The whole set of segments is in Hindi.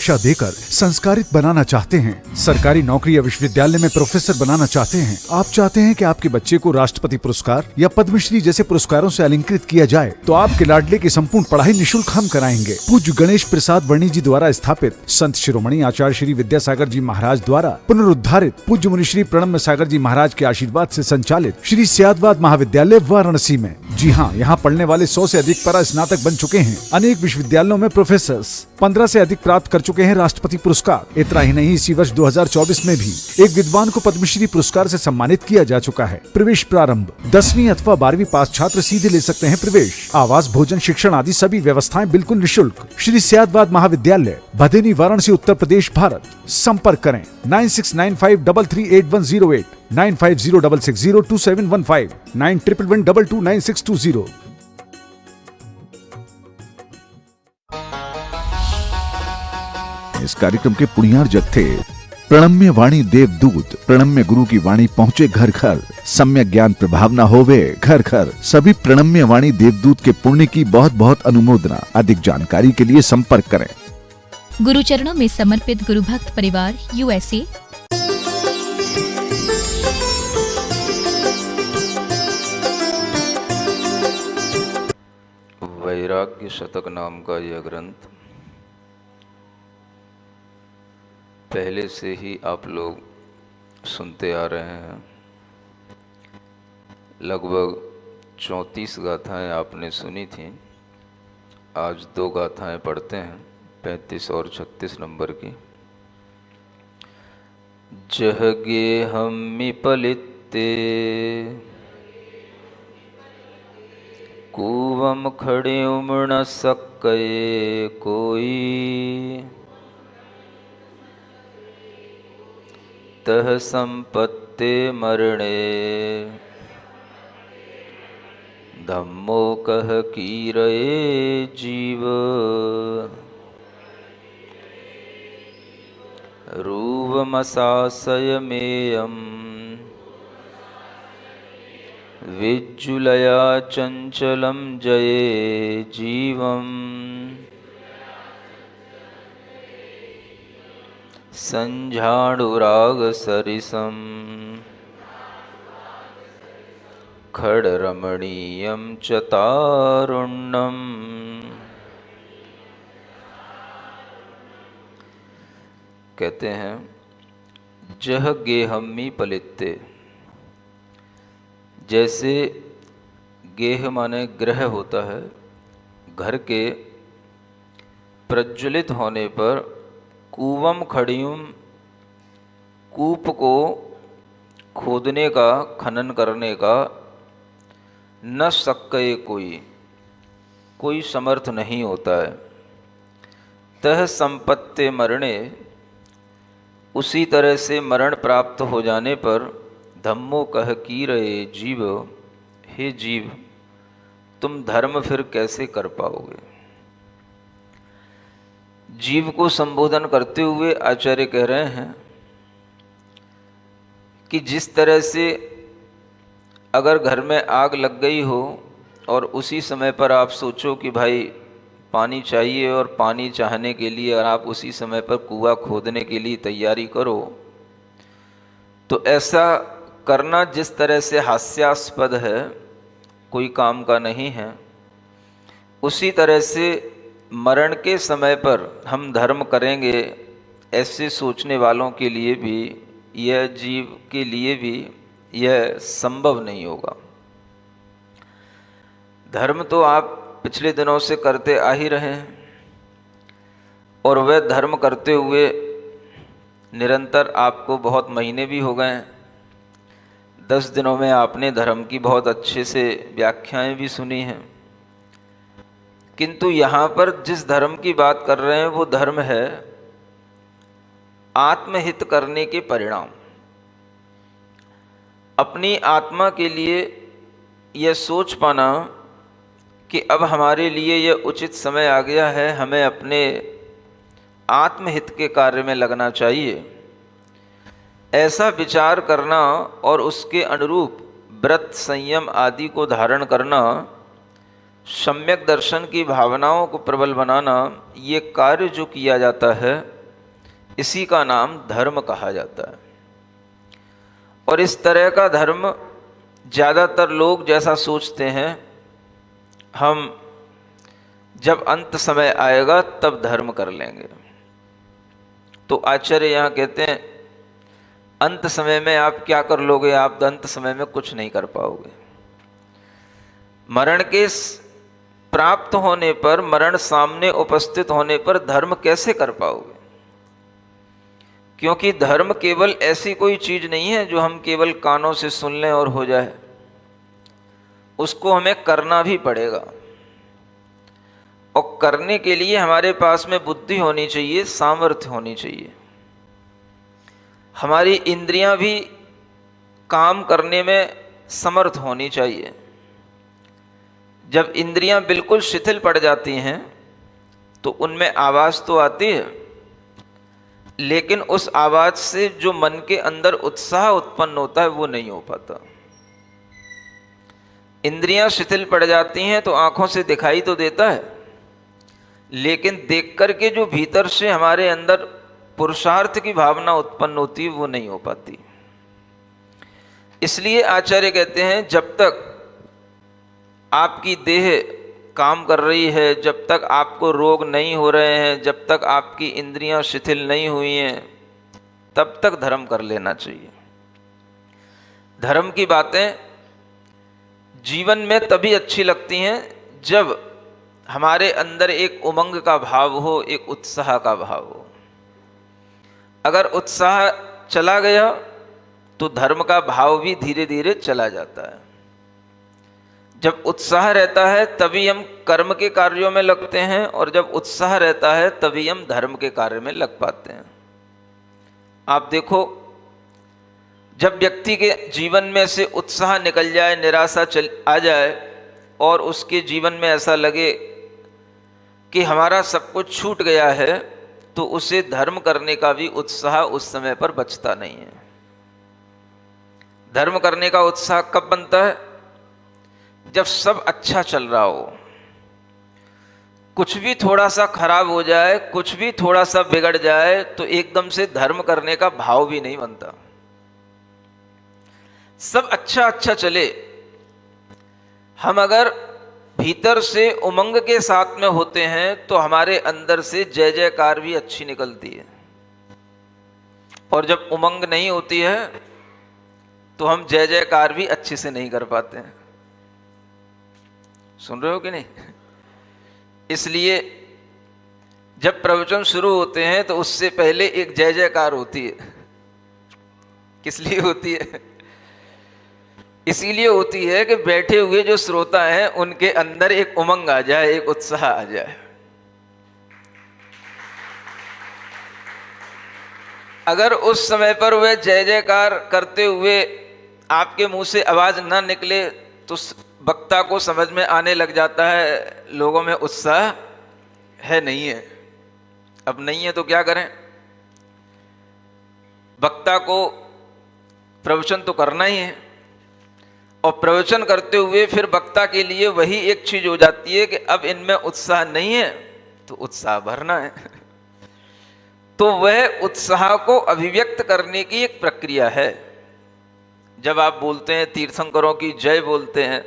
शिक्षा देकर संस्कारित बनाना चाहते हैं, सरकारी नौकरी या विश्वविद्यालय में प्रोफेसर बनाना चाहते हैं, आप चाहते हैं कि आपके बच्चे को राष्ट्रपति पुरस्कार या पद्मश्री जैसे पुरस्कारों से अलंकृत किया जाए, तो आपके लाडले की संपूर्ण पढ़ाई निःशुल्क हम कराएंगे। पूज्य गणेश प्रसाद वर्णी जी द्वारा स्थापित संत शिरोमणि आचार्य श्री विद्यासागर जी महाराज द्वारा पुनरुद्धारित पूज्य मुनि श्री प्रणम्य सागर जी महाराज के आशीर्वाद से संचालित श्री सियादवाद महाविद्यालय वाराणसी में। जी हाँ, यहाँ पढ़ने वाले 100 से अधिक परा स्नातक बन चुके हैं। अनेक विश्वविद्यालयों में प्रोफेसर्स 15 से अधिक प्राप्त कर चुके हैं राष्ट्रपति पुरस्कार। इतना ही नहीं, इसी वर्ष 2024 में भी एक विद्वान को पद्मश्री पुरस्कार से सम्मानित किया जा चुका है। प्रवेश प्रारंभ 10वीं अथवा 12वीं पास छात्र सीधे ले सकते हैं प्रवेश। आवास, भोजन, शिक्षण आदि सभी व्यवस्थाएं बिल्कुल निःशुल्क। श्री सियादवाद महाविद्यालय, भदेनी, वाराणसी, उत्तर प्रदेश, भारत। संपर्क करें 9695338108, 9506602715, 9111229620। इस कार्यक्रम के पुण्यार्जक थे प्रणम्य वाणी देवदूत। प्रणम्य गुरु की वाणी पहुँचे घर घर, सम्यक ज्ञान प्रभावना होवे घर घर। सभी प्रणम्य वाणी देवदूत के पुण्य की बहुत बहुत अनुमोदना। अधिक जानकारी के लिए संपर्क करें। गुरु चरणों में समर्पित गुरु भक्त परिवार, USA। वैराग्य शतक नाम का यह ग्रंथ पहले से ही आप लोग सुनते आ रहे हैं। लगभग 34 गाथाएं आपने सुनी थी। आज 2 गाथाएं पढ़ते हैं, 35 और 36 नंबर की। जहगे हम्मि पलित्ते कूवम खड़े उमड़ न सक्कये कोई, तह संपत्ते मरणे धम्मो कह कीरये जीव। रूवमसासयमेयं विज्जुलया चंचलं जये जीवम्। संझाणुरागसरिसं खड्रमणीयं च तारुण्यम्। कहते हैं जह गेहम्मी पलित्ते। जैसे गेह माने ग्रह होता है, घर के प्रज्वलित होने पर कूवम खड़ियुम, कूप को खोदने का, खनन करने का न सक्कये कोई समर्थ नहीं होता है। तह संपत्ते मरणे, उसी तरह से मरण प्राप्त हो जाने पर धम्मो कह कीरये जीव, हे जीव तुम धर्म फिर कैसे कर पाओगे। जीव को संबोधन करते हुए आचार्य कह रहे हैं कि जिस तरह से अगर घर में आग लग गई हो और उसी समय पर आप सोचो कि भाई पानी चाहिए, और पानी चाहने के लिए अगर आप उसी समय पर कुआं खोदने के लिए तैयारी करो, तो ऐसा करना जिस तरह से हास्यास्पद है, कोई काम का नहीं है, उसी तरह से मरण के समय पर हम धर्म करेंगे, ऐसे सोचने वालों के लिए भी, यह जीव के लिए भी यह संभव नहीं होगा। धर्म तो आप पिछले दिनों से करते आ ही रहे हैं, और वह धर्म करते हुए निरंतर आपको बहुत महीने भी हो गए। 10 दिनों में आपने धर्म की बहुत अच्छे से व्याख्याएं भी सुनी हैं, किंतु यहाँ पर जिस धर्म की बात कर रहे हैं वो धर्म है आत्महित करने के परिणाम। अपनी आत्मा के लिए यह सोच पाना कि अब हमारे लिए यह उचित समय आ गया है, हमें अपने आत्महित के कार्य में लगना चाहिए, ऐसा विचार करना और उसके अनुरूप व्रत, संयम आदि को धारण करना, सम्यक दर्शन की भावनाओं को प्रबल बनाना, ये कार्य जो किया जाता है इसी का नाम धर्म कहा जाता है। और इस तरह का धर्म ज़्यादातर लोग जैसा सोचते हैं, हम जब अंत समय आएगा तब धर्म कर लेंगे। तो आचार्य यहाँ कहते हैं अंत समय में आप क्या कर लोगे, आप अंत समय में कुछ नहीं कर पाओगे। मरण के प्राप्त होने पर, मरण सामने उपस्थित होने पर धर्म कैसे कर पाओगे? क्योंकि धर्म केवल ऐसी कोई चीज नहीं है जो हम केवल कानों से सुन लें और हो जाए, उसको हमें करना भी पड़ेगा। और करने के लिए हमारे पास में बुद्धि होनी चाहिए, सामर्थ्य होनी चाहिए। हमारी इंद्रियां भी काम करने में समर्थ होनी चाहिए। जब इंद्रियां बिल्कुल शिथिल पड़ जाती हैं तो उनमें आवाज़ तो आती है, लेकिन उस आवाज़ से जो मन के अंदर उत्साह उत्पन्न होता है वो नहीं हो पाता। इंद्रियां शिथिल पड़ जाती हैं तो आंखों से दिखाई तो देता है, लेकिन देख कर के जो भीतर से हमारे अंदर पुरुषार्थ की भावना उत्पन्न होती है वो नहीं हो पाती। इसलिए आचार्य कहते हैं जब तक आपकी देह काम कर रही है, जब तक आपको रोग नहीं हो रहे हैं, जब तक आपकी इंद्रियां शिथिल नहीं हुई हैं, तब तक धर्म कर लेना चाहिए। धर्म की बातें जीवन में तभी अच्छी लगती हैं जब हमारे अंदर एक उमंग का भाव हो, एक उत्साह का भाव हो। अगर उत्साह चला गया तो धर्म का भाव भी धीरे धीरे चला जाता है। जब उत्साह रहता है तभी हम कर्म के कार्यों में लगते हैं, और जब उत्साह रहता है तभी हम धर्म के कार्य में लग पाते हैं। आप देखो, जब व्यक्ति के जीवन में से उत्साह निकल जाए, निराशा आ जाए और उसके जीवन में ऐसा लगे कि हमारा सब कुछ छूट गया है, तो उसे धर्म करने का भी उत्साह उस समय पर बचता नहीं है। धर्म करने का उत्साह कब बनता है? जब सब अच्छा चल रहा हो। कुछ भी थोड़ा सा खराब हो जाए, कुछ भी थोड़ा सा बिगड़ जाए तो एकदम से धर्म करने का भाव भी नहीं बनता। सब अच्छा अच्छा चले, हम अगर भीतर से उमंग के साथ में होते हैं तो हमारे अंदर से जय जयकार भी अच्छी निकलती है। और जब उमंग नहीं होती है तो हम जय जयकार भी अच्छे से नहीं कर पाते हैं। सुन रहे हो कि नहीं? इसलिए जब प्रवचन शुरू होते हैं तो उससे पहले एक जय जयकार होती है। किस लिए होती है? इसीलिए होती है कि बैठे हुए जो श्रोता हैं उनके अंदर एक उमंग आ जाए, एक उत्साह आ जाए। अगर उस समय पर वह जय जयकार करते हुए आपके मुंह से आवाज ना निकले तो वक्ता को समझ में आने लग जाता है लोगों में उत्साह है नहीं है। अब नहीं है तो क्या करें? वक्ता को प्रवचन तो करना ही है, और प्रवचन करते हुए फिर वक्ता के लिए वही एक चीज हो जाती है कि अब इनमें उत्साह नहीं है तो उत्साह भरना है। तो वह उत्साह को अभिव्यक्त करने की एक प्रक्रिया है। जब आप बोलते हैं तीर्थंकरों की जय बोलते हैं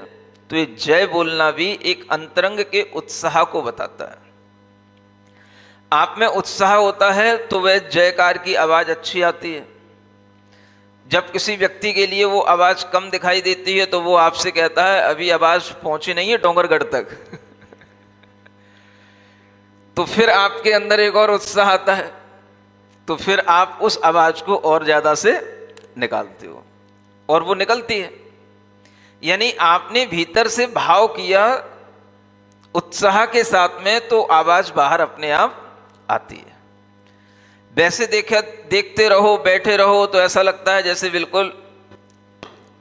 तो ये जय बोलना भी एक अंतरंग के उत्साह को बताता है। आप में उत्साह होता है तो वह जयकार की आवाज अच्छी आती है। जब किसी व्यक्ति के लिए वो आवाज कम दिखाई देती है तो वो आपसे कहता है अभी आवाज पहुंची नहीं है डोंगरगढ़ तक। तो फिर आपके अंदर एक और उत्साह आता है, तो फिर आप उस आवाज को और ज्यादा से निकालते हो, और वो निकलती है। यानी आपने भीतर से भाव किया उत्साह के साथ में तो आवाज बाहर अपने आप आती है। वैसे देखते रहो, बैठे रहो तो ऐसा लगता है जैसे बिल्कुल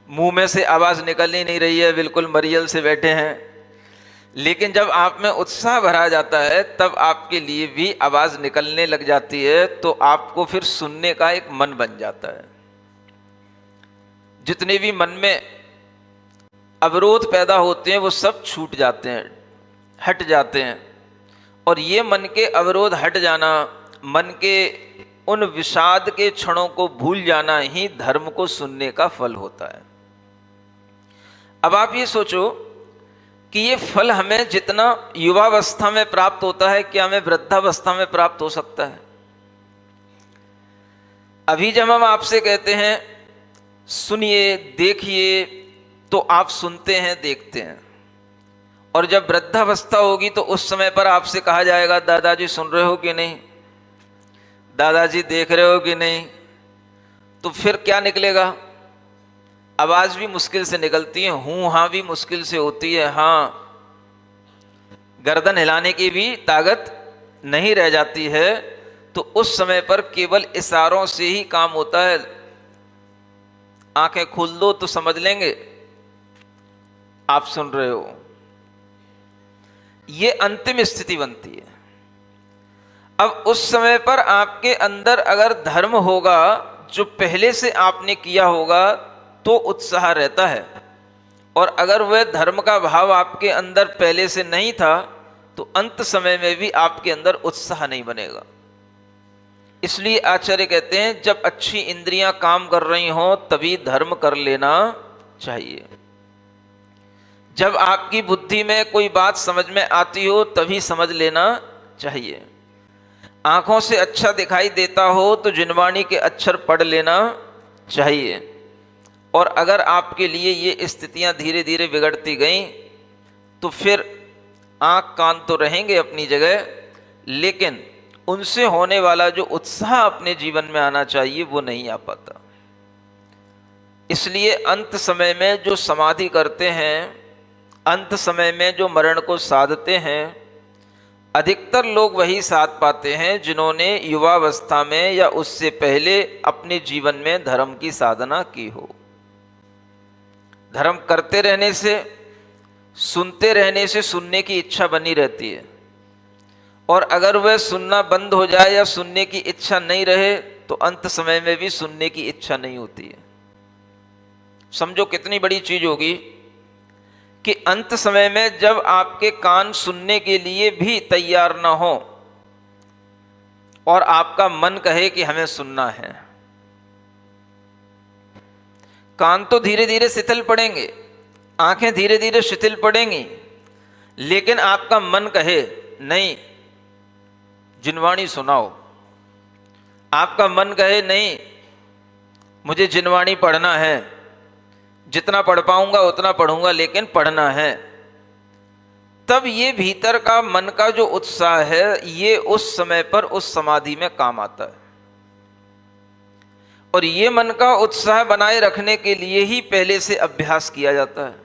मुंह में से आवाज निकल ही नहीं रही है, बिल्कुल मरियल से बैठे हैं। लेकिन जब आप में उत्साह भरा जाता है तब आपके लिए भी आवाज निकलने लग जाती है, तो आपको फिर सुनने का एक मन बन जाता है। जितने भी मन में अवरोध पैदा होते हैं वो सब छूट जाते हैं, हट जाते हैं। और ये मन के अवरोध हट जाना, मन के उन विषाद के क्षणों को भूल जाना ही धर्म को सुनने का फल होता है। अब आप ये सोचो कि ये फल हमें जितना युवावस्था में प्राप्त होता है, क्या हमें वृद्धावस्था में प्राप्त हो सकता है? अभी जब हम आपसे कहते हैं सुनिए देखिए, तो आप सुनते हैं देखते हैं, और जब वृद्धावस्था होगी तो उस समय पर आपसे कहा जाएगा दादाजी सुन रहे हो कि नहीं, दादाजी देख रहे हो कि नहीं, तो फिर क्या निकलेगा? आवाज भी मुश्किल से निकलती है, हूं हां भी मुश्किल से होती है, हाँ गर्दन हिलाने की भी ताकत नहीं रह जाती है। तो उस समय पर केवल इशारों से ही काम होता है। आंखें खोल दो तो समझ लेंगे आप सुन रहे हो। ये अंतिम स्थिति बनती है। अब उस समय पर आपके अंदर अगर धर्म होगा जो पहले से आपने किया होगा तो उत्साह रहता है, और अगर वह धर्म का भाव आपके अंदर पहले से नहीं था तो अंत समय में भी आपके अंदर उत्साह नहीं बनेगा। इसलिए आचार्य कहते हैं जब अच्छी इंद्रियां काम कर रही हों तभी धर्म कर लेना चाहिए। जब आपकी बुद्धि में कोई बात समझ में आती हो तभी समझ लेना चाहिए। आंखों से अच्छा दिखाई देता हो तो जिनवाणी के अक्षर पढ़ लेना चाहिए। और अगर आपके लिए ये स्थितियां धीरे धीरे बिगड़ती गईं तो फिर आंख कान तो रहेंगे अपनी जगह, लेकिन उनसे होने वाला जो उत्साह अपने जीवन में आना चाहिए वो नहीं आ पाता। इसलिए अंत समय में जो समाधि करते हैं, अंत समय में जो मरण को साधते हैं, अधिकतर लोग वही साध पाते हैं जिन्होंने युवावस्था में या उससे पहले अपने जीवन में धर्म की साधना की हो। धर्म करते रहने से, सुनते रहने से सुनने की इच्छा बनी रहती है, और अगर वह सुनना बंद हो जाए या सुनने की इच्छा नहीं रहे तो अंत समय में भी सुनने की इच्छा नहीं होती है। समझो कितनी बड़ी चीज होगी कि अंत समय में जब आपके कान सुनने के लिए भी तैयार ना हो और आपका मन कहे कि हमें सुनना है। कान तो धीरे धीरे शिथिल पड़ेंगे, आंखें धीरे धीरे शिथिल पड़ेंगी, लेकिन आपका मन कहे नहीं जिनवाणी सुनाओ, आपका मन कहे नहीं मुझे जिनवाणी पढ़ना है, जितना पढ़ पाऊंगा उतना पढ़ूंगा लेकिन पढ़ना है, तब ये भीतर का मन का जो उत्साह है ये उस समय पर उस समाधि में काम आता है। और ये मन का उत्साह बनाए रखने के लिए ही पहले से अभ्यास किया जाता है।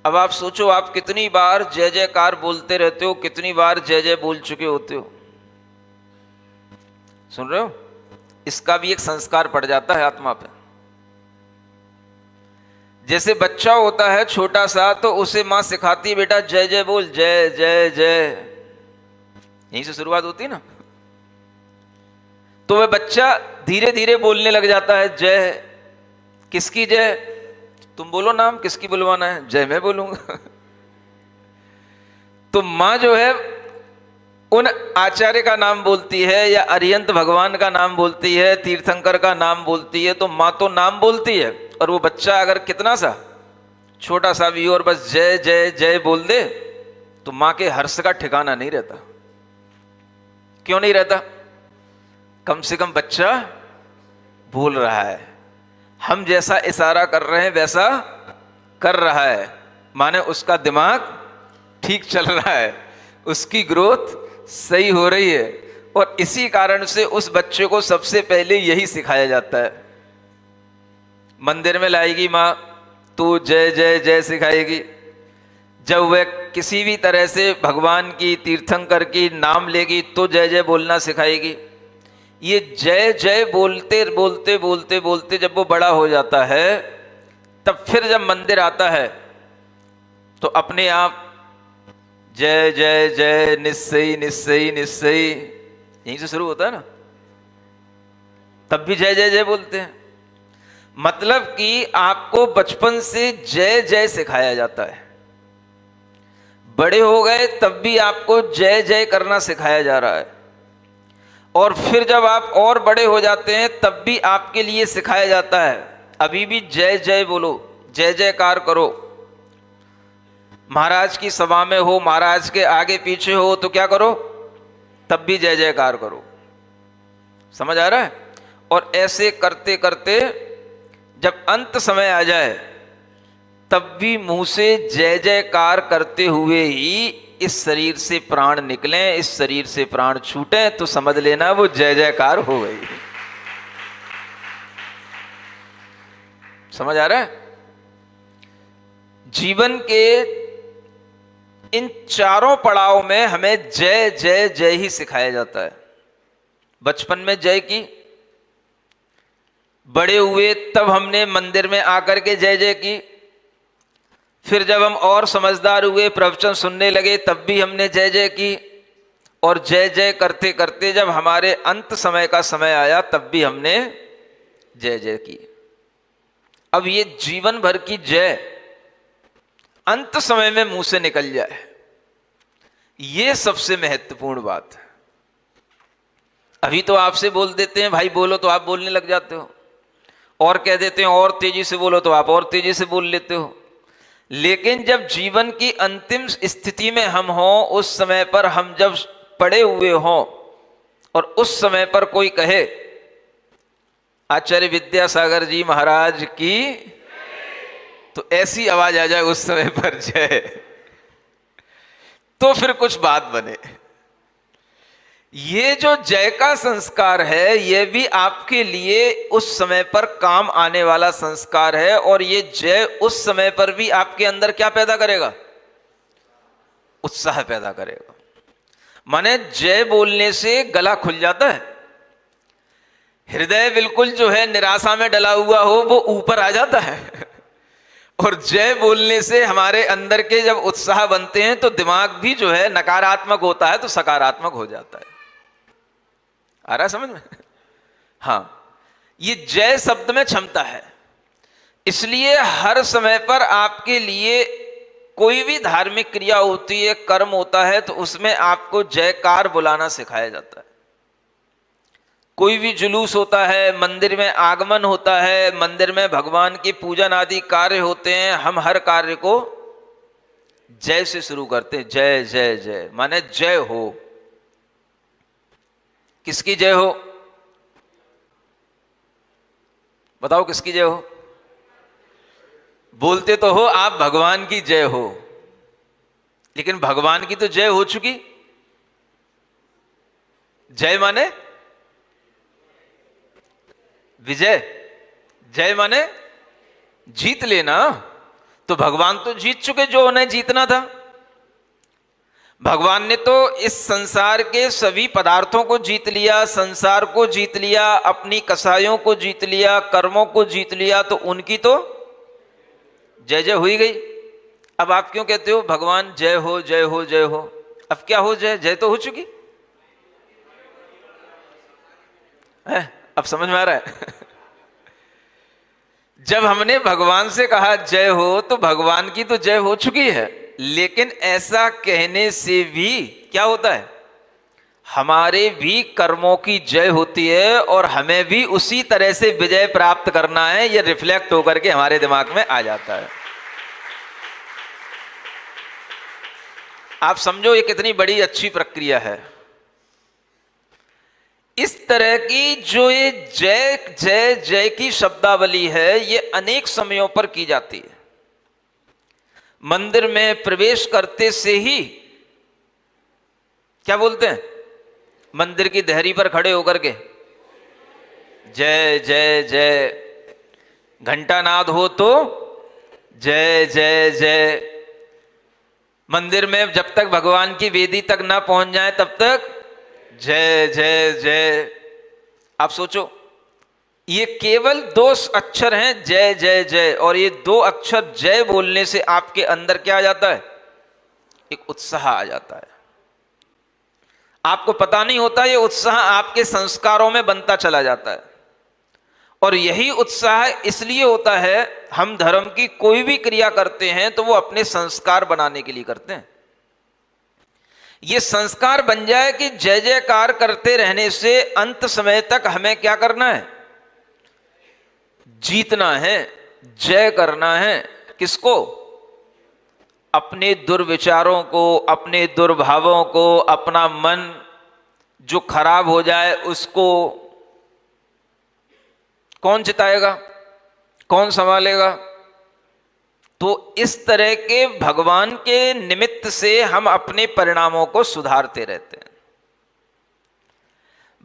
अब आप सोचो आप कितनी बार जय जयकार बोलते रहते हो, कितनी बार जय जय बोल चुके होते हो। सुन रहे हो? इसका भी एक संस्कार पड़ जाता है आत्मा पे। जैसे बच्चा होता है छोटा सा तो उसे मां सिखाती है बेटा जय जय बोल, जय जय जय, यहीं से शुरुआत होती है ना। तो वह बच्चा धीरे धीरे बोलने लग जाता है जय। किसकी जय? तुम बोलो नाम, किसकी बुलवाना है? जय मैं बोलूंगा। तो मां जो है उन आचार्य का नाम बोलती है या अरिहंत भगवान का नाम बोलती है, तीर्थंकर का नाम बोलती है, तो मां तो नाम बोलती है, और वो बच्चा अगर कितना सा छोटा सा भी हो और बस जय जय जय बोल दे तो मां के हर्ष का ठिकाना नहीं रहता। क्यों नहीं रहता? कम से कम बच्चा बोल रहा है, हम जैसा इशारा कर रहे हैं वैसा कर रहा है, माने उसका दिमाग ठीक चल रहा है, उसकी ग्रोथ सही हो रही है। और इसी कारण से उस बच्चे को सबसे पहले यही सिखाया जाता है। मंदिर में लाएगी माँ तो जय जय जय सिखाएगी। जब वह किसी भी तरह से भगवान की, तीर्थंकर की नाम लेगी तो जय जय बोलना सिखाएगी। ये जय जय बोलते बोलते बोलते बोलते जब वो बड़ा हो जाता है तब फिर जब मंदिर आता है तो अपने आप जय जय जय निश्चयी निश्चयी निश्चयी यहीं से शुरू होता है ना। तब भी जय जय जय बोलते हैं। मतलब कि आपको बचपन से जय जय सिखाया जाता है। बड़े हो गए तब भी आपको जय जय करना सिखाया जा रहा है, और फिर जब आप और बड़े हो जाते हैं तब भी आपके लिए सिखाया जाता है अभी भी जय जय बोलो, जय जयकार करो। महाराज की सभा में हो, महाराज के आगे पीछे हो तो क्या करो, तब भी जय जयकार करो। समझ आ रहा है? और ऐसे करते करते जब अंत समय आ जाए तब भी मुंह से जय जयकार करते हुए ही इस शरीर से प्राण निकलें, इस शरीर से प्राण छूटें, तो समझ लेना वो जय जयकार हो गई। समझ आ रहा है? जीवन के इन चारों पड़ाव में हमें जय जय जय ही सिखाया जाता है। बचपन में जय की, बड़े हुए तब हमने मंदिर में आकर के जय जय की, फिर जब हम और समझदार हुए प्रवचन सुनने लगे तब भी हमने जय जय की, और जय जय करते करते जब हमारे अंत समय का समय आया तब भी हमने जय जय की। अब ये जीवन भर की जय अंत समय में मुंह से निकल जाए, ये सबसे महत्वपूर्ण बात है। अभी तो आपसे बोल देते हैं भाई बोलो, तो आप बोलने लग जाते हो, और कह देते हैं और तेजी से बोलो तो आप और तेजी से बोल लेते हो। लेकिन जब जीवन की अंतिम स्थिति में हम हों, उस समय पर हम जब पड़े हुए हों और उस समय पर कोई कहे आचार्य विद्यासागर जी महाराज की, तो ऐसी आवाज आ जाए उस समय पर जय, तो फिर कुछ बात बने। ये जो जय का संस्कार है ये भी आपके लिए उस समय पर काम आने वाला संस्कार है, और ये जय उस समय पर भी आपके अंदर क्या पैदा करेगा, उत्साह पैदा करेगा। माने जय बोलने से गला खुल जाता है, हृदय बिल्कुल जो है निराशा में डला हुआ हो वो ऊपर आ जाता है, और जय बोलने से हमारे अंदर के जब उत्साह बनते हैं तो दिमाग भी जो है नकारात्मक होता है तो सकारात्मक हो जाता है। आ रहा है समझ में? हाँ, ये जय शब्द में क्षमता है। इसलिए हर समय पर आपके लिए कोई भी धार्मिक क्रिया होती है, कर्म होता है, तो उसमें आपको जयकार बुलाना सिखाया जाता है। कोई भी जुलूस होता है, मंदिर में आगमन होता है, मंदिर में भगवान की पूजन आदि कार्य होते हैं, हम हर कार्य को जय से शुरू करते हैं। जय जय जय माने जय हो। किसकी जय हो? बताओ किसकी जय हो? बोलते तो हो आप भगवान की जय हो, लेकिन भगवान की तो जय हो चुकी। जय माने विजय, जय माने जीत लेना। तो भगवान तो जीत चुके जो उन्हें जीतना था। भगवान ने तो इस संसार के सभी पदार्थों को जीत लिया, संसार को जीत लिया, अपनी कसायों को जीत लिया, कर्मों को जीत लिया, तो उनकी तो जय जय हुई गई। अब आप क्यों कहते हो भगवान जय हो जय हो जय हो? अब क्या हो, जय जय तो हो चुकी है। अब समझ में आ रहा है? जब हमने भगवान से कहा जय हो तो भगवान की तो जय हो चुकी है, लेकिन ऐसा कहने से भी क्या होता है, हमारे भी कर्मों की जय होती है, और हमें भी उसी तरह से विजय प्राप्त करना है। यह रिफ्लेक्ट होकर के हमारे दिमाग में आ जाता है। आप समझो ये कितनी बड़ी अच्छी प्रक्रिया है। इस तरह की जो ये जय जय जय की शब्दावली है, ये अनेक समयों पर की जाती है। मंदिर में प्रवेश करते से ही क्या बोलते हैं, मंदिर की देहरी पर खड़े होकर के जय जय जय, घंटा नाद हो तो जय जय जय। मंदिर में जब तक भगवान की वेदी तक ना पहुंच जाए तब तक जय जय जय। आप सोचो, ये केवल 2 अक्षर हैं जय जय जय, और ये 2 अक्षर जय बोलने से आपके अंदर क्या आ जाता है, एक उत्साह आ जाता है। आपको पता नहीं होता, ये उत्साह आपके संस्कारों में बनता चला जाता है। और यही उत्साह इसलिए होता है, हम धर्म की कोई भी क्रिया करते हैं तो वो अपने संस्कार बनाने के लिए करते हैं। ये संस्कार बन जाए कि जय जयकार करते रहने से अंत समय तक हमें क्या करना है? जीतना है, जय करना है। किसको? अपने दुर्विचारों को, अपने दुर्भावों को, अपना मन जो खराब हो जाए उसको कौन जिताएगा, कौन संभालेगा? तो इस तरह के भगवान के निमित्त से हम अपने परिणामों को सुधारते रहते हैं।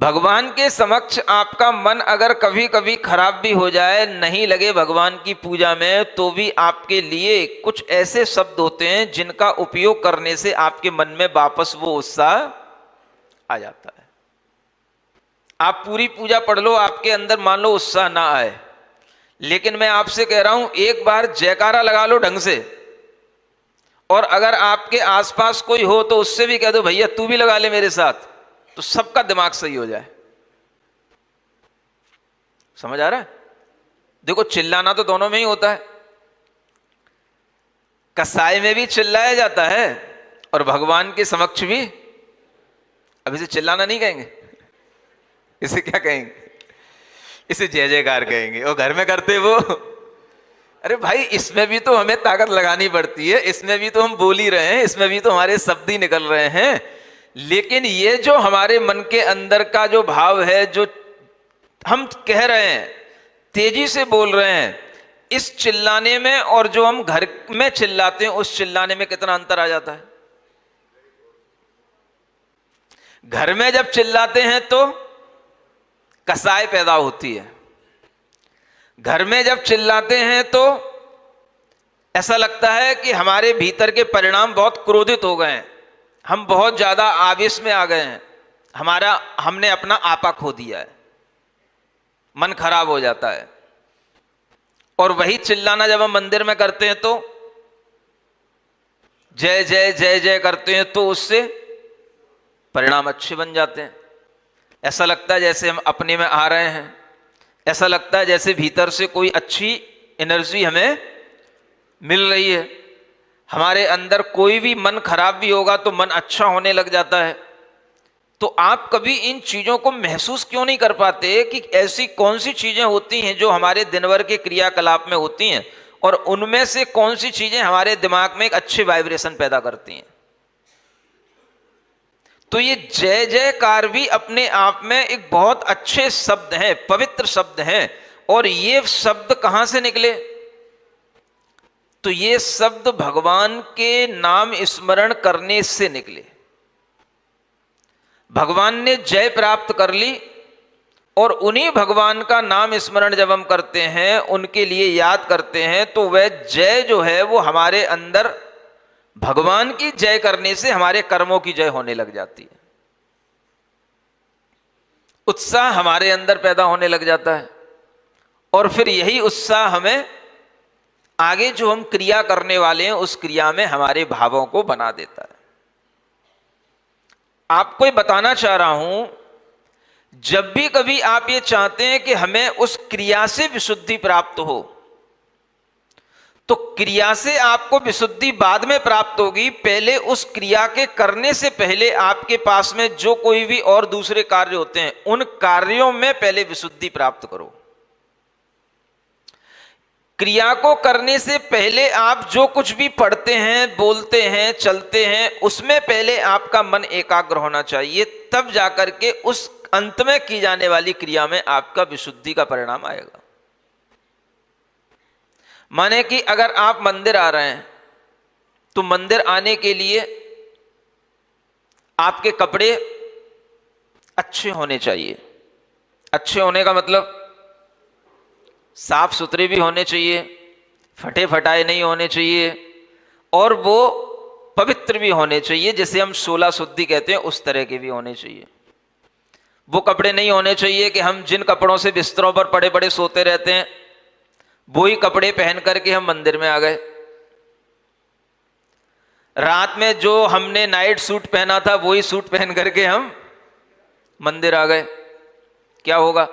भगवान के समक्ष आपका मन अगर कभी कभी खराब भी हो जाए, नहीं लगे भगवान की पूजा में, तो भी आपके लिए कुछ ऐसे शब्द होते हैं जिनका उपयोग करने से आपके मन में वापस वो उत्साह आ जाता है। आप पूरी पूजा पढ़ लो, आपके अंदर मान लो उत्साह ना आए, लेकिन मैं आपसे कह रहा हूं एक बार जयकारा लगा लो ढंग से, और अगर आपके आसपास कोई हो तो उससे भी कह दो भैया तू भी लगा ले मेरे साथ, तो सबका दिमाग सही हो जाए। समझ आ रहा है? देखो चिल्लाना तो दोनों में ही होता है, कसाई में भी चिल्लाया जाता है और भगवान के समक्ष भी। अब इसे चिल्लाना नहीं कहेंगे, इसे क्या कहेंगे? इसे जय जयकार कहेंगे। और घर में करते वो, अरे भाई इसमें भी तो हमें ताकत लगानी पड़ती है, इसमें भी तो हम बोल ही रहे हैं, इसमें भी तो हमारे शब्द ही निकल रहे हैं, लेकिन ये जो हमारे मन के अंदर का जो भाव है, जो हम कह रहे हैं, तेजी से बोल रहे हैं, इस चिल्लाने में और जो हम घर में चिल्लाते हैं उस चिल्लाने में कितना अंतर आ जाता है। घर में जब चिल्लाते हैं तो कसाई पैदा होती है, घर में जब चिल्लाते हैं तो ऐसा लगता है कि हमारे भीतर के परिणाम बहुत क्रोधित हो गए हैं, हम बहुत ज्यादा आवेश में आ गए हैं, हमने अपना आपा खो दिया है, मन खराब हो जाता है। और वही चिल्लाना जब हम मंदिर में करते हैं तो जय जय जय जय करते हैं तो उससे परिणाम अच्छे बन जाते हैं। ऐसा लगता है जैसे हम अपने में आ रहे हैं, ऐसा लगता है जैसे भीतर से कोई अच्छी एनर्जी हमें मिल रही है। हमारे अंदर कोई भी मन खराब भी होगा तो मन अच्छा होने लग जाता है। तो आप कभी इन चीजों को महसूस क्यों नहीं कर पाते कि ऐसी कौन सी चीजें होती हैं जो हमारे दिन भर के क्रियाकलाप में होती हैं और उनमें से कौन सी चीजें हमारे दिमाग में एक अच्छे वाइब्रेशन पैदा करती हैं? तो ये जय जयकार भी अपने आप में एक बहुत अच्छे शब्द हैं, पवित्र शब्द हैं। और ये शब्द कहां से निकले? तो ये शब्द भगवान के नाम स्मरण करने से निकले। भगवान ने जय प्राप्त कर ली और उन्हीं भगवान का नाम स्मरण जब हम करते हैं, उनके लिए याद करते हैं, तो वह जय जो है वो हमारे अंदर भगवान की जय करने से हमारे कर्मों की जय होने लग जाती है। उत्साह हमारे अंदर पैदा होने लग जाता है और फिर यही उत्साह हमें आगे जो हम क्रिया करने वाले हैं उस क्रिया में हमारे भावों को बना देता है। आपको ये बताना चाह रहा हूं, जब भी कभी आप ये चाहते हैं कि हमें उस क्रिया से विशुद्धि प्राप्त हो, तो क्रिया से आपको विशुद्धि बाद में प्राप्त होगी। पहले उस क्रिया के करने से पहले आपके पास में जो कोई भी और दूसरे कार्य होते हैं, उन कार्यों में पहले विशुद्धि प्राप्त करो। क्रिया को करने से पहले आप जो कुछ भी पढ़ते हैं, बोलते हैं, चलते हैं, उसमें पहले आपका मन एकाग्र होना चाहिए, तब जाकर के उस अंत में की जाने वाली क्रिया में आपका विशुद्धि का परिणाम आएगा। माने कि अगर आप मंदिर आ रहे हैं तो मंदिर आने के लिए आपके कपड़े अच्छे होने चाहिए। अच्छे होने का मतलब साफ सुथरे भी होने चाहिए, फटे फटाए नहीं होने चाहिए, और वो पवित्र भी होने चाहिए, जिसे हम 16 शुद्धि कहते हैं, उस तरह के भी होने चाहिए। वो कपड़े नहीं होने चाहिए कि हम जिन कपड़ों से बिस्तरों पर पड़े पड़े सोते रहते हैं वही कपड़े पहन करके हम मंदिर में आ गए। रात में जो हमने नाइट सूट पहना था वही सूट पहन करके हम मंदिर आ गए। क्या होगा?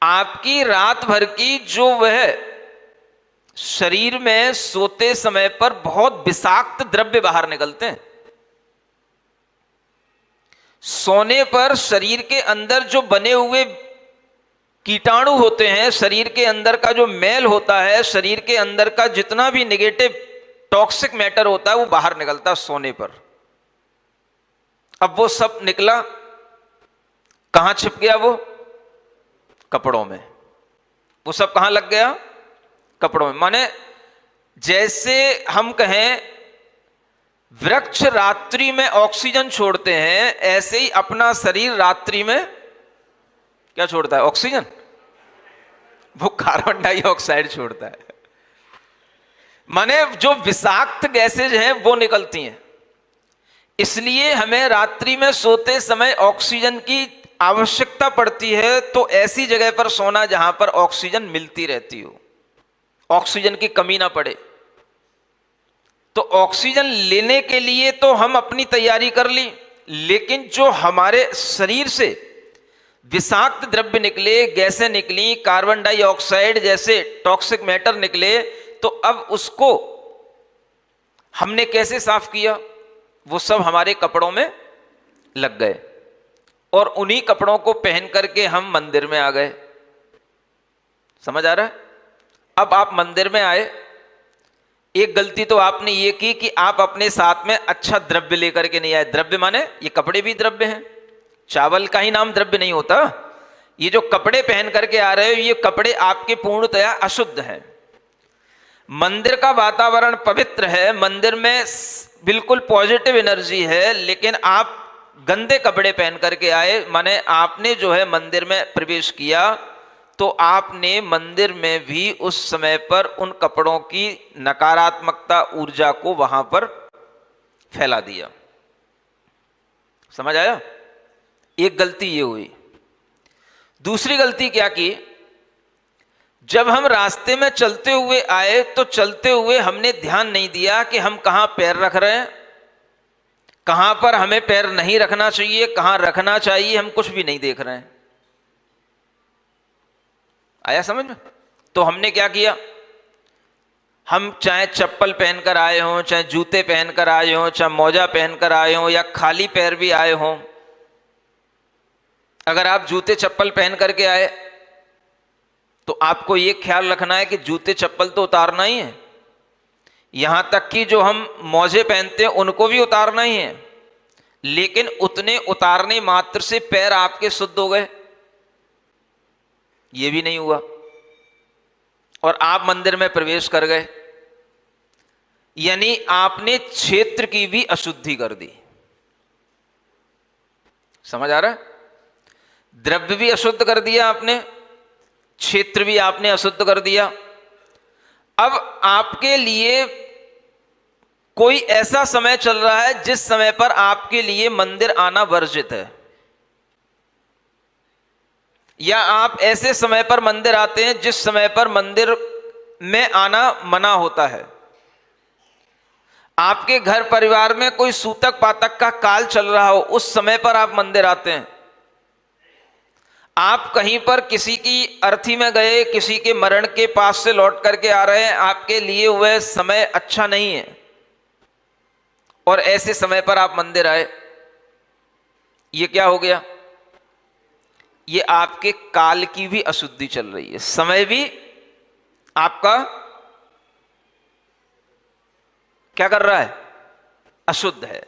आपकी रात भर की जो वह शरीर में सोते समय पर बहुत विषाक्त द्रव्य बाहर निकलते हैं, सोने पर शरीर के अंदर जो बने हुए कीटाणु होते हैं, शरीर के अंदर का जो मैल होता है, शरीर के अंदर का जितना भी नेगेटिव टॉक्सिक मैटर होता है वो बाहर निकलता है सोने पर। अब वो सब निकला, कहां छिप गया? वो कपड़ों में। वो सब कहां लग गया? कपड़ों में। माने जैसे हम कहें वृक्ष रात्रि में ऑक्सीजन छोड़ते हैं, ऐसे ही अपना शरीर रात्रि में क्या छोड़ता है? ऑक्सीजन। वो कार्बन डाइऑक्साइड छोड़ता है। माने जो विषाक्त गैसेज हैं वो निकलती हैं। इसलिए हमें रात्रि में सोते समय ऑक्सीजन की आवश्यकता पड़ती है। तो ऐसी जगह पर सोना जहां पर ऑक्सीजन मिलती रहती हो, ऑक्सीजन की कमी ना पड़े। तो ऑक्सीजन लेने के लिए तो हम अपनी तैयारी कर ली, लेकिन जो हमारे शरीर से विषाक्त द्रव्य निकले, गैसें निकली, कार्बन डाइऑक्साइड जैसे टॉक्सिक मैटर निकले, तो अब उसको हमने कैसे साफ किया? वो सब हमारे कपड़ों में लग गए और उन्हीं कपड़ों को पहन करके हम मंदिर में आ गए। समझ आ रहा है? अब आप मंदिर में आए, एक गलती तो आपने ये की कि आप अपने साथ में अच्छा द्रव्य लेकर के नहीं आए। द्रव्य माने ये कपड़े भी द्रव्य हैं, चावल का ही नाम द्रव्य नहीं होता। ये जो कपड़े पहन करके आ रहे हो, ये कपड़े आपके पूर्णतया अशुद्ध हैं। मंदिर का वातावरण पवित्र है, मंदिर में बिल्कुल पॉजिटिव एनर्जी है, लेकिन आप गंदे कपड़े पहन करके आए। माने आपने जो है मंदिर में प्रवेश किया तो आपने मंदिर में भी उस समय पर उन कपड़ों की नकारात्मकता ऊर्जा को वहां पर फैला दिया। समझ आया? एक गलती ये हुई। दूसरी गलती क्या की? जब हम रास्ते में चलते हुए आए तो चलते हुए हमने ध्यान नहीं दिया कि हम कहां पैर रख रहे हैं, कहां पर हमें पैर नहीं रखना चाहिए, कहां रखना चाहिए, हम कुछ भी नहीं देख रहे हैं। आया समझ में? तो हमने क्या किया? हम चाहे चप्पल पहनकर आए हों, चाहे जूते पहनकर आए हों, चाहे मोजा पहनकर आए हों, या खाली पैर भी आए हों, अगर आप जूते चप्पल पहन करके आए तो आपको यह ख्याल रखना है कि जूते चप्पल तो उतारना ही है, यहां तक कि जो हम मोजे पहनते हैं उनको भी उतारना ही है। लेकिन उतने उतारने मात्र से पैर आपके शुद्ध हो गए? ये भी नहीं हुआ और आप मंदिर में प्रवेश कर गए, यानी आपने क्षेत्र की भी अशुद्धि कर दी। समझ आ रहा है? द्रव्य भी अशुद्ध कर दिया आपने, क्षेत्र भी आपने अशुद्ध कर दिया। अब आपके लिए कोई ऐसा समय चल रहा है जिस समय पर आपके लिए मंदिर आना वर्जित है, या आप ऐसे समय पर मंदिर आते हैं जिस समय पर मंदिर में आना मना होता है। आपके घर परिवार में कोई सूतक पातक का काल चल रहा हो, उस समय पर आप मंदिर आते हैं। आप कहीं पर किसी की अर्थी में गए, किसी के मरण के पास से लौट करके आ रहे हैं, आपके लिए वह समय अच्छा नहीं है और ऐसे समय पर आप मंदिर आए, ये क्या हो गया? ये आपके काल की भी अशुद्धि चल रही है, समय भी आपका क्या कर रहा है? अशुद्ध है।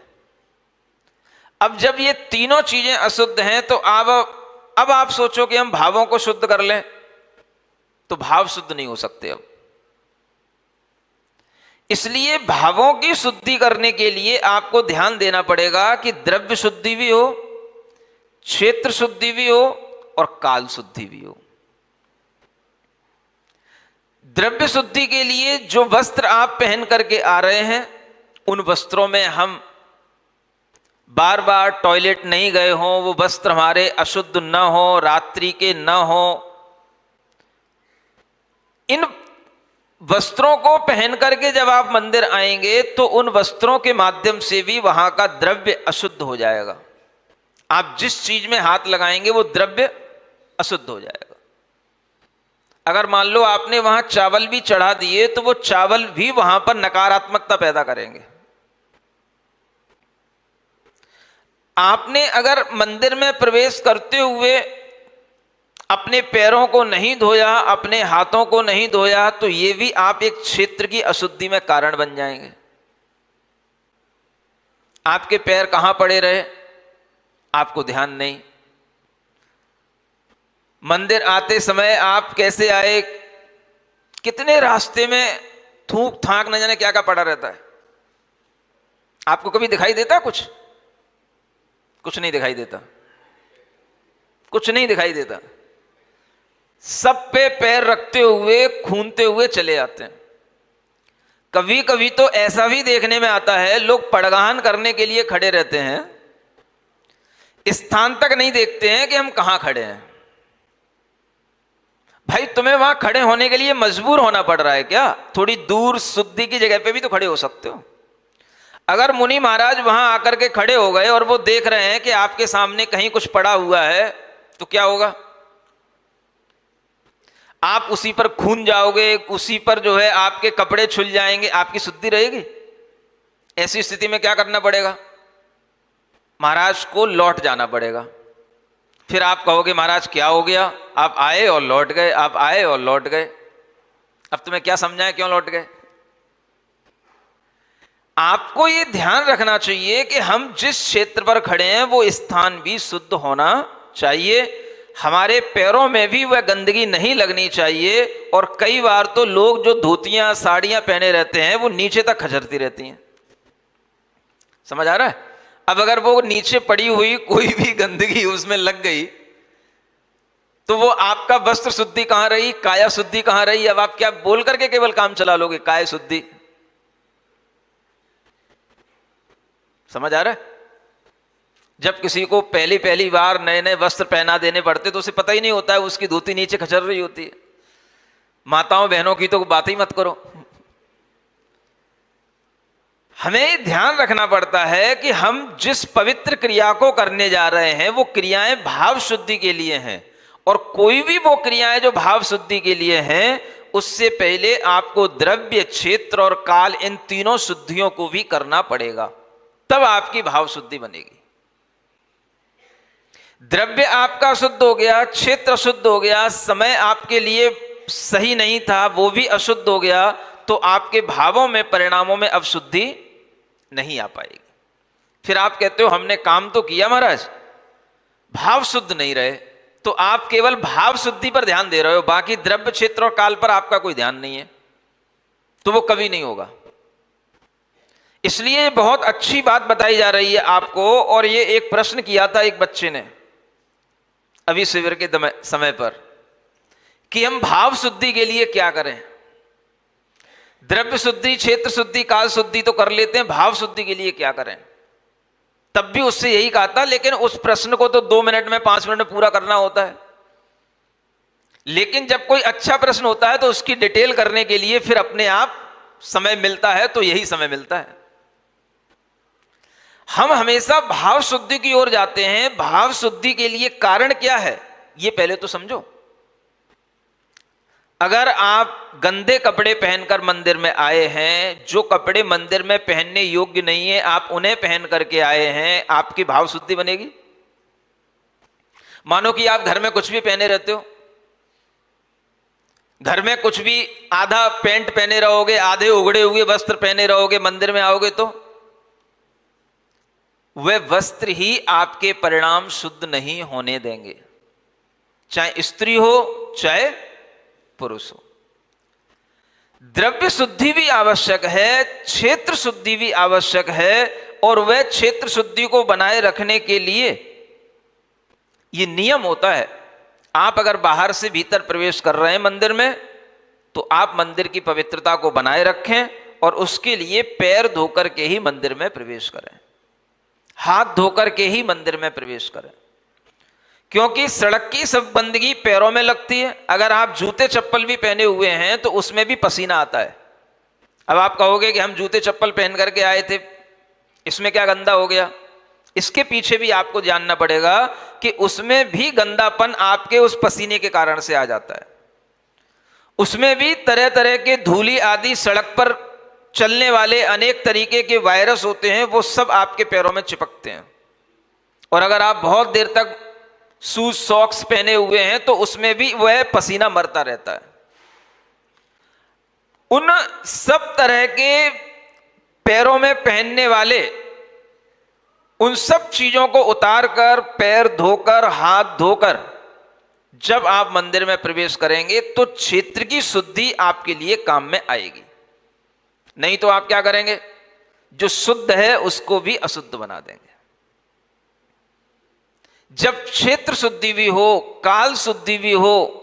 अब जब ये तीनों चीजें अशुद्ध हैं तो अब आप सोचो कि हम भावों को शुद्ध कर लें, तो भाव शुद्ध नहीं हो सकते अब। इसलिए भावों की शुद्धि करने के लिए आपको ध्यान देना पड़ेगा कि द्रव्य शुद्धि भी हो, क्षेत्र शुद्धि भी हो और काल शुद्धि भी हो। द्रव्य शुद्धि के लिए जो वस्त्र आप पहन करके आ रहे हैं, उन वस्त्रों में हम बार बार टॉयलेट नहीं गए हों, वो वस्त्र हमारे अशुद्ध न हो, रात्रि के न हो, इन वस्त्रों को पहन करके जब आप मंदिर आएंगे तो उन वस्त्रों के माध्यम से भी वहां का द्रव्य अशुद्ध हो जाएगा। आप जिस चीज में हाथ लगाएंगे वो द्रव्य अशुद्ध हो जाएगा। अगर मान लो आपने वहां चावल भी चढ़ा दिए तो वो चावल भी वहां पर नकारात्मकता पैदा करेंगे। आपने अगर मंदिर में प्रवेश करते हुए अपने पैरों को नहीं धोया, अपने हाथों को नहीं धोया, तो ये भी आप एक क्षेत्र की अशुद्धि में कारण बन जाएंगे। आपके पैर कहां पड़े रहे आपको ध्यान नहीं। मंदिर आते समय आप कैसे आए, कितने रास्ते में थूक थाक न जाने क्या क्या पड़ा रहता है। आपको कभी दिखाई देता कुछ? कुछ नहीं दिखाई देता, कुछ नहीं दिखाई देता। सब पे पैर रखते हुए खूनते हुए चले जाते हैं। कभी कभी तो ऐसा भी देखने में आता है, लोग पड़गान करने के लिए खड़े रहते हैं, स्थान तक नहीं देखते हैं कि हम कहां खड़े हैं। भाई तुम्हें वहां खड़े होने के लिए मजबूर होना पड़ रहा है क्या? थोड़ी दूर शुद्धि की जगह पे भी तो खड़े हो सकते हो। अगर मुनि महाराज वहां आकर के खड़े हो गए और वो देख रहे हैं कि आपके सामने कहीं कुछ पड़ा हुआ है, तो क्या होगा? आप उसी पर खून जाओगे, उसी पर जो है आपके कपड़े छुल जाएंगे, आपकी शुद्धि रहेगी? ऐसी स्थिति में क्या करना पड़ेगा? महाराज को लौट जाना पड़ेगा। फिर आप कहोगे महाराज क्या हो गया? आप आए और लौट गए, आप आए और लौट गए। अब तुम्हें क्या समझाएं क्यों लौट गए? आपको यह ध्यान रखना चाहिए कि हम जिस क्षेत्र पर खड़े हैं वो स्थान भी शुद्ध होना चाहिए, हमारे पैरों में भी वह गंदगी नहीं लगनी चाहिए। और कई बार तो लोग जो धोतियां साड़ियां पहने रहते हैं वो नीचे तक खचरती रहती हैं। समझ आ रहा है? अब अगर वो नीचे पड़ी हुई कोई भी गंदगी उसमें लग गई तो वो आपका वस्त्र शुद्धि कहां रही, काया शुद्धि कहां रही? अब आप क्या बोल करके केवल काम चला लोगे? काया शुद्धि। समझ आ रहा है? जब किसी को पहली पहली बार नए नए वस्त्र पहना देने पड़ते तो उसे पता ही नहीं होता है, उसकी धोती नीचे खचर रही होती है। माताओं बहनों की तो बात ही मत करो। हमें ध्यान रखना पड़ता है कि हम जिस पवित्र क्रिया को करने जा रहे हैं वो क्रियाएं भाव शुद्धि के लिए हैं, और कोई भी वो क्रियाएं जो भाव शुद्धि के लिए हैं उससे पहले आपको द्रव्य, क्षेत्र और काल, इन तीनों शुद्धियों को भी करना पड़ेगा, तब आपकी भाव शुद्धि बनेगी। द्रव्य आपका शुद्ध हो गया, क्षेत्र शुद्ध हो गया, समय आपके लिए सही नहीं था वो भी अशुद्ध हो गया, तो आपके भावों में, परिणामों में अब शुद्धि नहीं आ पाएगी। फिर आप कहते हो हमने काम तो किया महाराज, भाव शुद्ध नहीं रहे। तो आप केवल भाव शुद्धि पर ध्यान दे रहे हो, बाकी द्रव्य, क्षेत्र और काल पर आपका कोई ध्यान नहीं है, तो वो कभी नहीं होगा। इसलिए बहुत अच्छी बात बताई जा रही है आपको। और ये एक प्रश्न किया था एक बच्चे ने अभी शिविर के समय पर कि हम भाव शुद्धि के लिए क्या करें। द्रव्य शुद्धि, क्षेत्र शुद्धि, काल शुद्धि तो कर लेते हैं, भाव शुद्धि के लिए क्या करें? तब भी उससे यही कहा था, लेकिन उस प्रश्न को तो 2 मिनट में, 5 मिनट में पूरा करना होता है। लेकिन जब कोई अच्छा प्रश्न होता है तो उसकी डिटेल करने के लिए फिर अपने आप समय मिलता है, तो यही समय मिलता है। हम हमेशा भाव शुद्धि की ओर जाते हैं। भाव शुद्धि के लिए कारण क्या है ये पहले तो समझो। अगर आप गंदे कपड़े पहनकर मंदिर में आए हैं, जो कपड़े मंदिर में पहनने योग्य नहीं है आप उन्हें पहन करके आए हैं, आपकी भाव शुद्धि बनेगी? मानो कि आप घर में कुछ भी पहने रहते हो, घर में कुछ भी आधा पैंट पहने रहोगे, आधे उगड़े हुए वस्त्र पहने रहोगे, मंदिर में आओगे तो वह वस्त्र ही आपके परिणाम शुद्ध नहीं होने देंगे, चाहे स्त्री हो चाहे पुरुष हो। द्रव्य शुद्धि भी आवश्यक है, क्षेत्र शुद्धि भी आवश्यक है, और वह क्षेत्र शुद्धि को बनाए रखने के लिए यह नियम होता है। आप अगर बाहर से भीतर प्रवेश कर रहे हैं मंदिर में, तो आप मंदिर की पवित्रता को बनाए रखें, और उसके लिए पैर धोकर के ही मंदिर में प्रवेश करें, हाथ धोकर के ही मंदिर में प्रवेश करें, क्योंकि सड़क की सब गंदगी पैरों में लगती है। अगर आप जूते चप्पल भी पहने हुए हैं तो उसमें भी पसीना आता है। अब आप कहोगे कि हम जूते चप्पल पहन करके आए थे, इसमें क्या गंदा हो गया? इसके पीछे भी आपको जानना पड़ेगा कि उसमें भी गंदापन आपके उस पसीने के कारण से आ जाता है। उसमें भी तरह तरह के धूली आदि, सड़क पर चलने वाले अनेक तरीके के वायरस होते हैं, वो सब आपके पैरों में चिपकते हैं। और अगर आप बहुत देर तक शूज सॉक्स पहने हुए हैं तो उसमें भी वह पसीना मरता रहता है। उन सब तरह के पैरों में पहनने वाले उन सब चीजों को उतार कर, पैर धोकर, हाथ धोकर जब आप मंदिर में प्रवेश करेंगे तो क्षेत्र की शुद्धि आपके लिए काम में आएगी। नहीं तो आप क्या करेंगे, जो शुद्ध है उसको भी अशुद्ध बना देंगे। जब क्षेत्र शुद्धि भी हो, काल शुद्धि भी हो,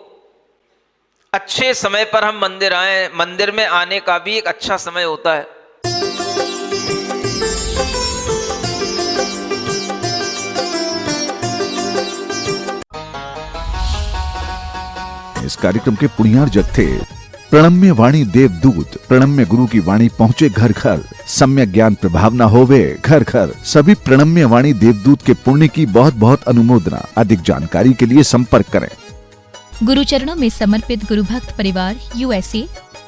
अच्छे समय पर हम मंदिर आए, मंदिर में आने का भी एक अच्छा समय होता है। इस कार्यक्रम के पुण्यार जग थे प्रणम्य वाणी देवदूत। प्रणम्य गुरु की वाणी पहुंचे घर घर, सम्यक ज्ञान प्रभावना होवे घर घर। सभी प्रणम्य वाणी देवदूत के पुण्य की बहुत बहुत अनुमोदना। अधिक जानकारी के लिए संपर्क करें। गुरु चरणों में समर्पित गुरु भक्त परिवार USA।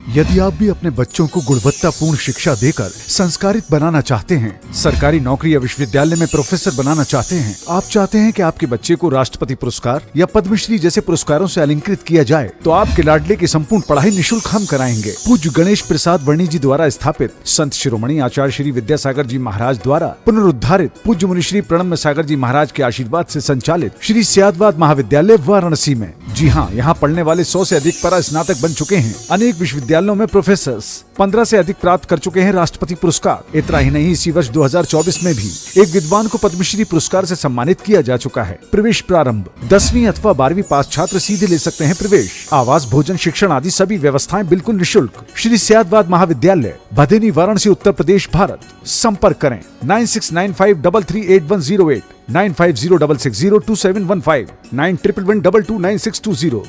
यदि आप भी अपने बच्चों को गुणवत्तापूर्ण शिक्षा देकर संस्कारित बनाना चाहते हैं, सरकारी नौकरी या विश्वविद्यालय में प्रोफेसर बनाना चाहते हैं, आप चाहते हैं कि आपके बच्चे को राष्ट्रपति पुरस्कार या पद्मश्री जैसे पुरस्कारों से अलंकृत किया जाए, तो आपके लाडले की संपूर्ण पढ़ाई निःशुल्क हम कराएंगे। पूज्य गणेश प्रसाद वर्णी जी द्वारा स्थापित संत शिरोमणि आचार्य श्री विद्यासागर जी महाराज द्वारा पुनरुद्धारित पूज्य मुनि श्री प्रणम्य सागर जी महाराज के आशीर्वाद से संचालित श्री सियादवाद महाविद्यालय वाराणसी में। जी हाँ, यहाँ पढ़ने वाले 100 से अधिक परा स्नातक बन चुके हैं। अनेक विश्वविद्यालयों में प्रोफेसर्स 15 से अधिक प्राप्त कर चुके हैं राष्ट्रपति पुरस्कार। इतना ही नहीं, इसी वर्ष 2024 में भी एक विद्वान को पद्मश्री पुरस्कार से सम्मानित किया जा चुका है। प्रवेश प्रारंभ 10वीं अथवा 12वीं पास छात्र सीधे ले सकते हैं प्रवेश। आवास, भोजन, शिक्षण आदि सभी व्यवस्थाएं बिल्कुल निःशुल्क। श्री सियादवाद महाविद्यालय, भदेनी, वाराणसी, उत्तर प्रदेश, भारत। संपर्क करें 9695338108, 9506602715, 9111229620।